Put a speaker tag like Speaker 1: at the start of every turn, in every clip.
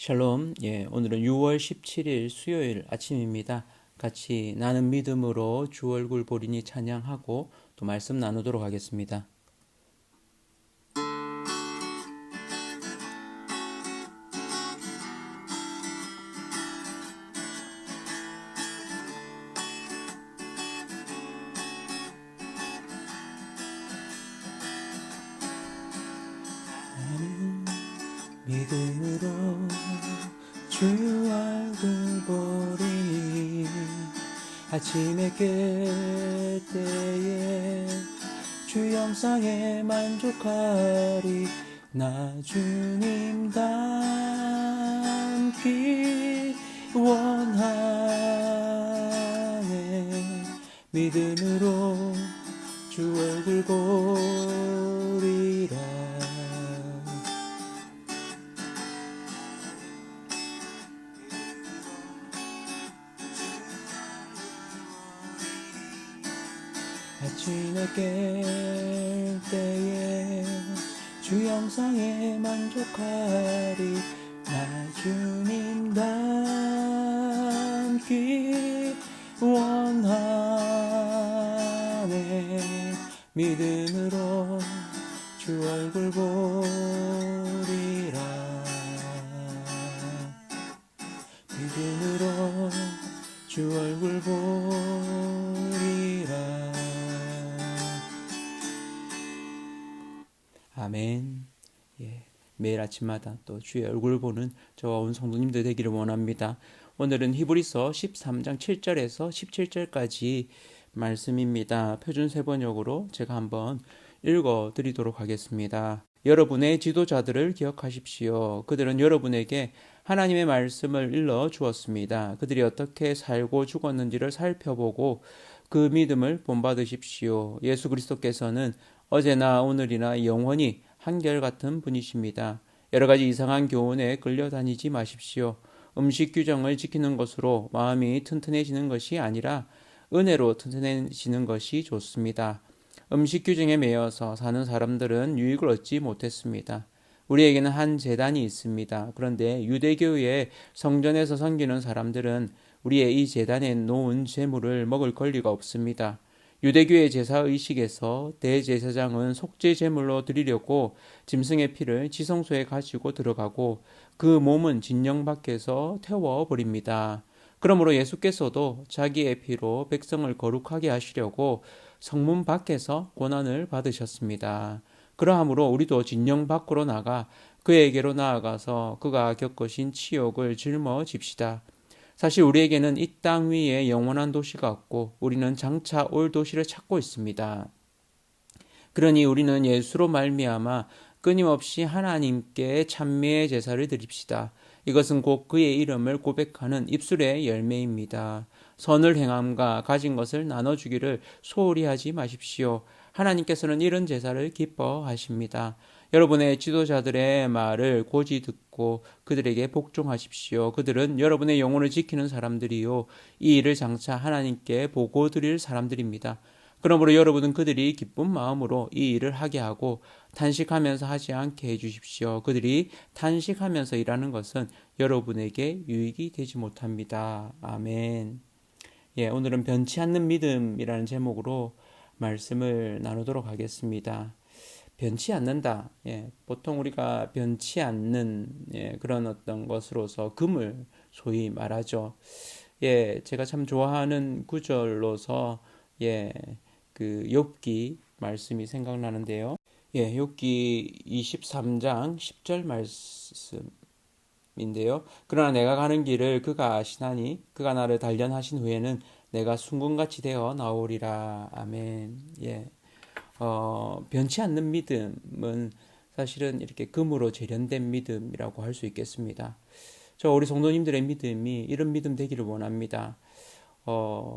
Speaker 1: 샬롬. 오늘은 6월 17일 수요일 아침입니다. 같이 나는 믿음으로 주 얼굴 보리니 찬양하고 또 말씀 나누도록 하겠습니다. 나는 믿음으로 주 얼굴 보리니 아침에 깰 때에 주 영상에 만족하리. 나 주님 닮기 원하네. 믿음으로 주 얼굴 보리라. 아침에 깰 때에 주 영상에 만족하리. 나 주님 닮기 원하네. 믿음으로 주 얼굴 보리라. 믿음으로 주 얼굴 보리라. 아멘. 매일 아침마다 또 주의 얼굴 보는 저와 온 성도님들 되기를 원합니다. 오늘은 히브리서 13장 7절에서 17절까지 말씀입니다. 표준 세번역으로 제가 한번 읽어 드리도록 하겠습니다. 여러분의 지도자들을 기억하십시오. 그들은 여러분에게 하나님의 말씀을 일러 주었습니다. 그들이 어떻게 살고 죽었는지를 살펴보고 그 믿음을 본받으십시오. 예수 그리스도께서는 어제나 오늘이나 영원히 한결같은 분이십니다. 여러 가지 이상한 교훈에 끌려다니지 마십시오. 음식 규정을 지키는 것으로 마음이 튼튼해지는 것이 아니라 은혜로 튼튼해지는 것이 좋습니다. 음식 규정에 매여서 사는 사람들은 유익을 얻지 못했습니다. 우리에게는 한 제단이 있습니다. 그런데 유대교의 성전에서 섬기는 사람들은 우리의 이 제단에 놓은 제물을 먹을 권리가 없습니다. 유대교의 제사의식에서 대제사장은 속죄 제물로 드리려고 짐승의 피를 지성소에 가지고 들어가고 그 몸은 진영 밖에서 태워버립니다. 그러므로 예수께서도 자기의 피로 백성을 거룩하게 하시려고 성문 밖에서 고난을 받으셨습니다. 그러하므로 우리도 진영 밖으로 나가 그에게로 나아가서 그가 겪으신 치욕을 짊어집시다. 사실 우리에게는 이 땅 위에 영원한 도시가 없고 우리는 장차 올 도시를 찾고 있습니다. 그러니 우리는 예수로 말미암아 끊임없이 하나님께 찬미의 제사를 드립시다. 이것은 곧 그의 이름을 고백하는 입술의 열매입니다. 선을 행함과 가진 것을 나눠주기를 소홀히 하지 마십시오. 하나님께서는 이런 제사를 기뻐하십니다. 여러분의 지도자들의 말을 고지 듣고 그들에게 복종하십시오. 그들은 여러분의 영혼을 지키는 사람들이요, 이 일을 장차 하나님께 보고 드릴 사람들입니다. 그러므로 여러분은 그들이 기쁜 마음으로 이 일을 하게 하고 탄식하면서 하지 않게 해주십시오. 그들이 탄식하면서 일하는 것은 여러분에게 유익이 되지 못합니다. 아멘. 오늘은 변치 않는 믿음이라는 제목으로 말씀을 나누도록 하겠습니다. 변치 않는다. 보통 우리가 변치 않는 그런 어떤 것으로서 금을 소위 말하죠. 제가 참 좋아하는 구절로서 그 욥기 말씀이 생각나는데요. 욥기 23장 10절 말씀인데요. 그러나 내가 가는 길을 그가 아시나니 그가 나를 단련하신 후에는 내가 순금같이 되어 나오리라. 아멘. 변치 않는 믿음은 사실은 이렇게 금으로 재련된 믿음이라고 할 수 있겠습니다. 우리 성도님들의 믿음이 이런 믿음 되기를 원합니다.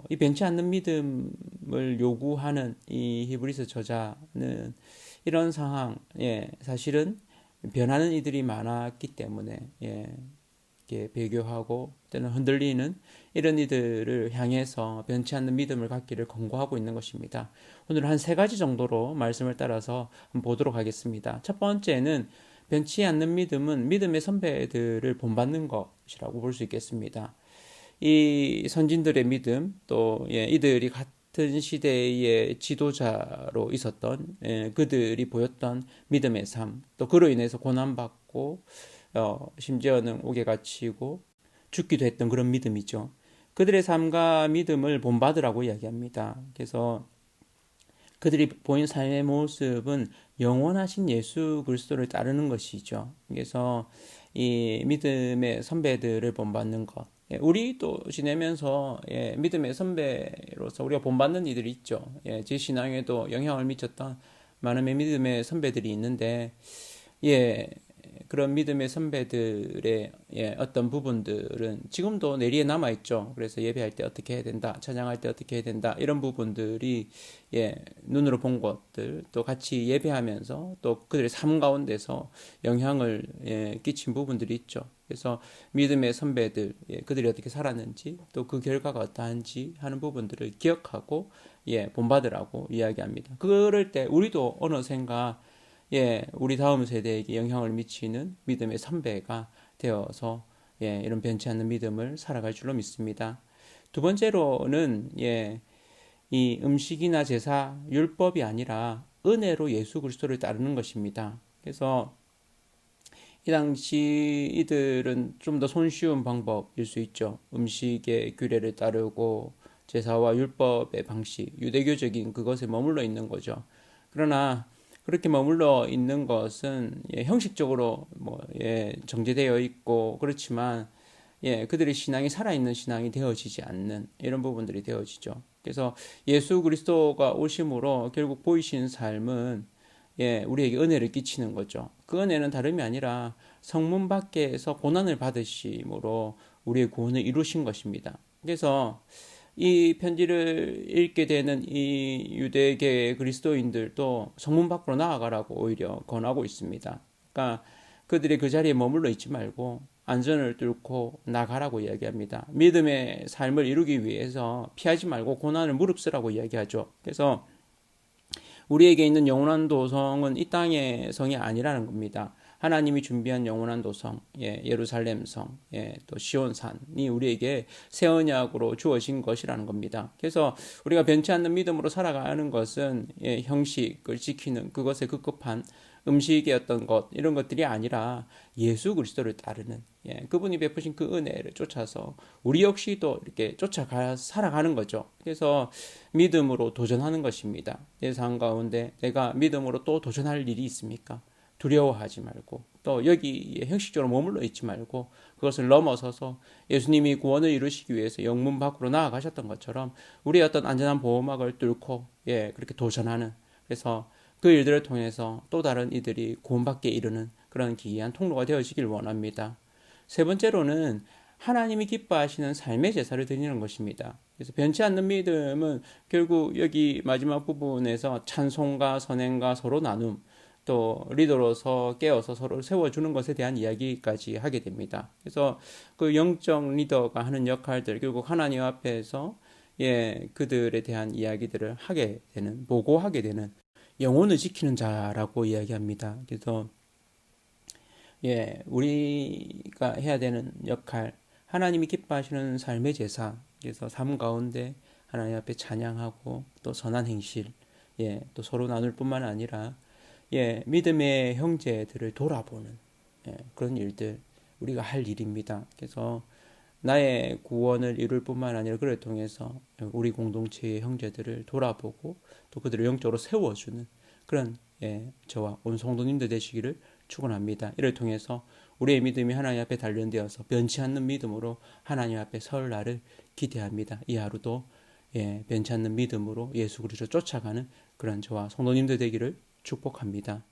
Speaker 1: 이 변치 않는 믿음을 요구하는 이 히브리서 저자는 이런 상황, 사실은 변하는 이들이 많았기 때문에 이렇게 배교하고 때는 흔들리는 이런 이들을 향해서 변치 않는 믿음을 갖기를 권고하고 있는 것입니다. 오늘 한 세 가지 정도로 말씀을 따라서 한번 보도록 하겠습니다. 첫 번째는 변치 않는 믿음은 믿음의 선배들을 본받는 것이라고 볼 수 있겠습니다. 이 선진들의 믿음, 또 이들이 같은 시대의 지도자로 있었던 그들이 보였던 믿음의 삶, 또 그로 인해서 고난받고 심지어는 옥에 갇히고 죽기도 했던 그런 믿음이죠. 그들의 삶과 믿음을 본받으라고 이야기합니다. 그래서 그들이 보인 삶의 모습은 영원하신 예수 그리스도를 따르는 것이죠. 그래서 이 믿음의 선배들을 본받는 것. 우리도 지내면서 믿음의 선배로서 우리가 본받는 이들이 있죠. 제 신앙에도 영향을 미쳤던 많은 믿음의 선배들이 있는데, 그런 믿음의 선배들의 어떤 부분들은 지금도 내리에 남아 있죠. 그래서 예배할 때 어떻게 해야 된다, 찬양할 때 어떻게 해야 된다, 이런 부분들이 눈으로 본 것들, 또 같이 예배하면서 또 그들의 삶 가운데서 영향을 끼친 부분들이 있죠. 그래서 믿음의 선배들, 그들이 어떻게 살았는지, 또 그 결과가 어떠한지 하는 부분들을 기억하고 본받으라고 이야기합니다. 그럴 때 우리도 어느샌가 우리 다음 세대에게 영향을 미치는 믿음의 선배가 되어서 이런 변치 않는 믿음을 살아갈 줄로 믿습니다. 두 번째로는 이 음식이나 제사, 율법이 아니라 은혜로 예수 그리스도를 따르는 것입니다. 그래서 이 당시 이들은 좀 더 손쉬운 방법일 수 있죠. 음식의 규례를 따르고 제사와 율법의 방식, 유대교적인 그것에 머물러 있는 거죠. 그러나 그렇게 머물러 있는 것은 형식적으로 정제되어 있고 그렇지만 그들의 신앙이 살아있는 신앙이 되어지지 않는 이런 부분들이 되어지죠. 그래서 예수 그리스도가 오심으로 결국 보이신 삶은 우리에게 은혜를 끼치는 거죠. 그 은혜는 다름이 아니라 성문 밖에서 고난을 받으심으로 우리의 구원을 이루신 것입니다. 그래서 이 편지를 읽게 되는 이 유대계 그리스도인들도 성문 밖으로 나아가라고 오히려 권하고 있습니다. 그러니까 그들이 그 자리에 머물러 있지 말고 안전을 뚫고 나가라고 이야기합니다. 믿음의 삶을 이루기 위해서 피하지 말고 고난을 무릅쓰라고 이야기하죠. 그래서 우리에게 있는 영원한 도성은 이 땅의 성이 아니라는 겁니다. 하나님이 준비한 영원한 도성, 예루살렘 성, 또 시온산이 우리에게 새 언약으로 주어진 것이라는 겁니다. 그래서 우리가 변치 않는 믿음으로 살아가는 것은 형식을 지키는 그것에 급급한 음식의 어떤 것 이런 것들이 아니라 예수 그리스도를 따르는 그분이 베푸신 그 은혜를 쫓아서 우리 역시도 이렇게 쫓아가 살아가는 거죠. 그래서 믿음으로 도전하는 것입니다. 내 삶 가운데 내가 믿음으로 또 도전할 일이 있습니까? 두려워하지 말고 또 여기에 형식적으로 머물러 있지 말고 그것을 넘어서서 예수님이 구원을 이루시기 위해서 영문 밖으로 나아가셨던 것처럼 우리의 어떤 안전한 보호막을 뚫고 그렇게 도전하는, 그래서 그 일들을 통해서 또 다른 이들이 구원받게 이르는 그런 기이한 통로가 되어지길 원합니다. 세 번째로는 하나님이 기뻐하시는 삶의 제사를 드리는 것입니다. 그래서 변치 않는 믿음은 결국 여기 마지막 부분에서 찬송과 선행과 서로 나눔, 또 리더로서 깨어서 서로를 세워주는 것에 대한 이야기까지 하게 됩니다. 그래서 그 영적 리더가 하는 역할들, 결국 하나님 앞에서 그들에 대한 이야기들을 하게 되는, 보고하게 되는 영혼을 지키는 자라고 이야기합니다. 그래서 우리가 해야 되는 역할, 하나님이 기뻐하시는 삶의 제사, 그래서 삶 가운데 하나님 앞에 찬양하고 또 선한 행실, 또 서로 나눌 뿐만 아니라 믿음의 형제들을 돌아보는 그런 일들 우리가 할 일입니다. 그래서 나의 구원을 이룰 뿐만 아니라 그를 통해서 우리 공동체의 형제들을 돌아보고 또 그들을 영적으로 세워주는 그런 저와 온 성도님들 되시기를 축원합니다. 이를 통해서 우리의 믿음이 하나님 앞에 단련되어서 변치 않는 믿음으로 하나님 앞에 설 날을 기대합니다. 이 하루도 변치 않는 믿음으로 예수 그리스도를 쫓아가는 그런 저와 성도님들 되기를 축복합니다.